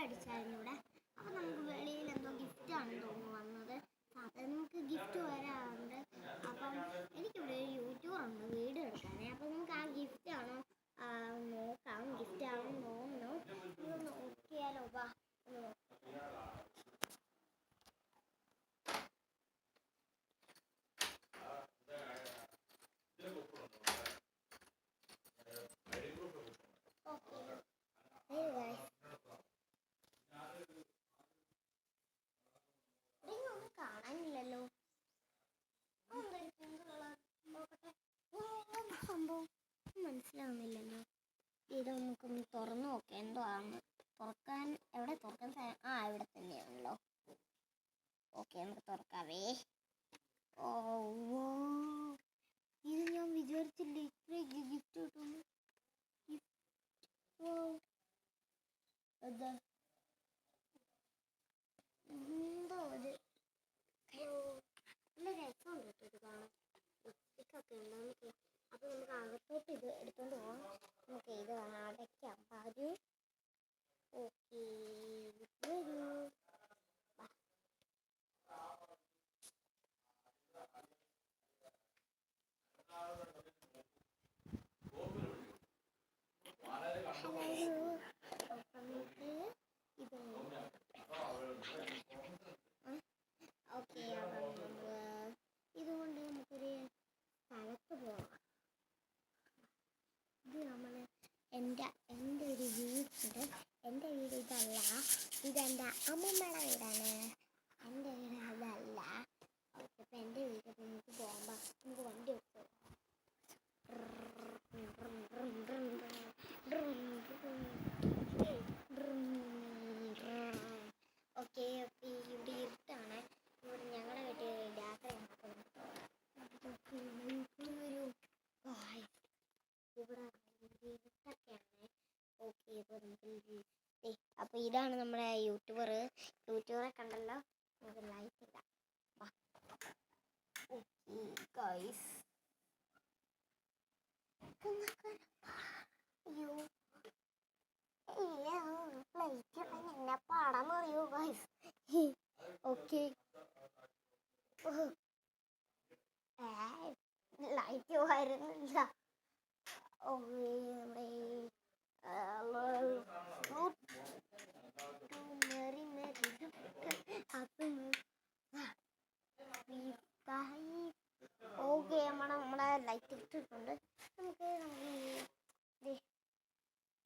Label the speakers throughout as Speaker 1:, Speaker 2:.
Speaker 1: അടിച്ചായിരുന്നു ഇവിടെ. അപ്പോൾ നമുക്ക് വെളിയിൽ എന്തോ ഗിഫ്റ്റാണെന്ന് തോന്നുന്നു വന്നത്. സാധാരണ നമുക്ക് ഗിഫ്റ്റ് വരാറുണ്ട്. അപ്പം എനിക്കിവിടെ ഒരു യൂട്യൂബറുണ്ട് വീഡിയോ എടുക്കാനേ. അപ്പോൾ നമുക്ക് ആ ഗിഫ്റ്റാണോ നോക്കാം. ഗിഫ്റ്റ് ആണെന്ന് തോന്നുന്നു. ഇത് നോക്കിയാലോ? വാ കാണാനില്ലല്ലോ. സംഭവം മനസ്സിലാവുന്നില്ലല്ലോ. ഇത് നമുക്കൊന്ന് തുറന്നു നോക്കാം എന്തോ ആണ്. തുറക്കാൻ എവിടെ തുറക്കാൻ? ഇവിടെ തന്നെയാണല്ലോ. ഓക്കെ, നമുക്ക് തുറക്കാവേ. ഓ, ഇത് ഞാൻ വിചാരിച്ചില്ല ഇത്ര ഗിഫ്റ്റ് കിട്ടുന്നു. എന്തോ അത് നല്ല രസമുണ്ട് കേട്ടോ ഇത് കാണാൻ. ഒക്കെ ഉണ്ട് നമുക്ക്. അപ്പോൾ നമുക്ക് അകത്തോട്ട് ഇത് എടുത്തുകൊണ്ട് പോകാം. നമുക്ക് ഇത് അടയ്ക്കാം. വരൂ. ഓക്കെ, വരൂ. ഓക്കെ, ഇതുകൊണ്ട് നമുക്കൊരു സ്ഥലത്ത് പോകാം. ഇത് എൻ്റെ ഒരു വീടുണ്ട്. എൻ്റെ വീട് ഇതല്ല, ഇതെൻ്റെ അമ്മമ്മയുടെ വീടാണ്. എൻ്റെ വീട് അതല്ല. ഓക്കെ, അപ്പം എൻ്റെ വീട്ടിൽ നമുക്ക് പോകുമ്പോൾ നമുക്ക് വണ്ടി എടുത്ത് ഓക്കെ. ഇവിടെ ഇരുട്ടാണ്. ഇവിടെ ഞങ്ങളുടെ വീട്ടിൽ രാത്രിയാണ്. അപ്പോൾ ഇവിടെ ഇരുട്ടൊക്കെയാണ്. ഓക്കെ, ഇപ്പോൾ നമുക്ക് അപ്പോൾ ഇതാണ് നമ്മുടെ യൂട്യൂബറെ കണ്ടല്ലോ. നമുക്ക് ലൈറ്റ് ഇല്ല. ഓക്കെ ഗൈസ്, അയ്യോ ലൈറ്റ് എന്നെ പാടാന്ന് പറയൂ ഗൈസ്. ഓക്കെ, ലൈറ്റ് വരുന്നില്ല. ഓക്കെ, നമ്മുടെ ലൈറ്റ് ഇട്ടിട്ടുണ്ട്. നമുക്ക്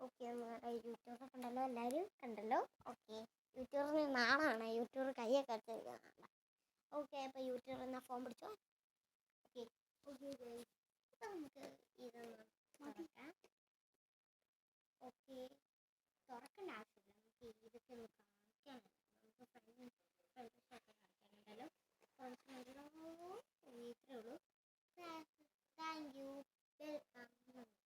Speaker 1: ഓക്കെ, നമ്മുടെ യൂട്യൂബർ കണ്ടല്ലോ, എല്ലാവരും കണ്ടല്ലോ. ഓക്കെ, യൂട്യൂബറിന് നാളാണ്. യൂട്യൂബർ കൈയൊക്കെ എടുത്തിരിക്കുന്നതാണ്. ഓക്കെ, അപ്പോൾ യൂട്യൂബർ എന്നാൽ ഫോൺ പിടിച്ചോ. ഓക്കെ ഓക്കെ, അപ്പോൾ നമുക്ക് ഇതൊന്ന് തുറക്കാം. ഓക്കെ, തുറക്കേണ്ട ആവശ്യമില്ല. നമുക്ക് ഇതൊക്കെ ഒന്ന് കാണിക്കാനുണ്ട്. നമുക്ക് ഫ്രണ്ട്സൊക്കെ കാണിക്കാനുണ്ടല്ലോ. ഫ്രണ്ട്സ് ഇത്രയേ ഉള്ളൂ.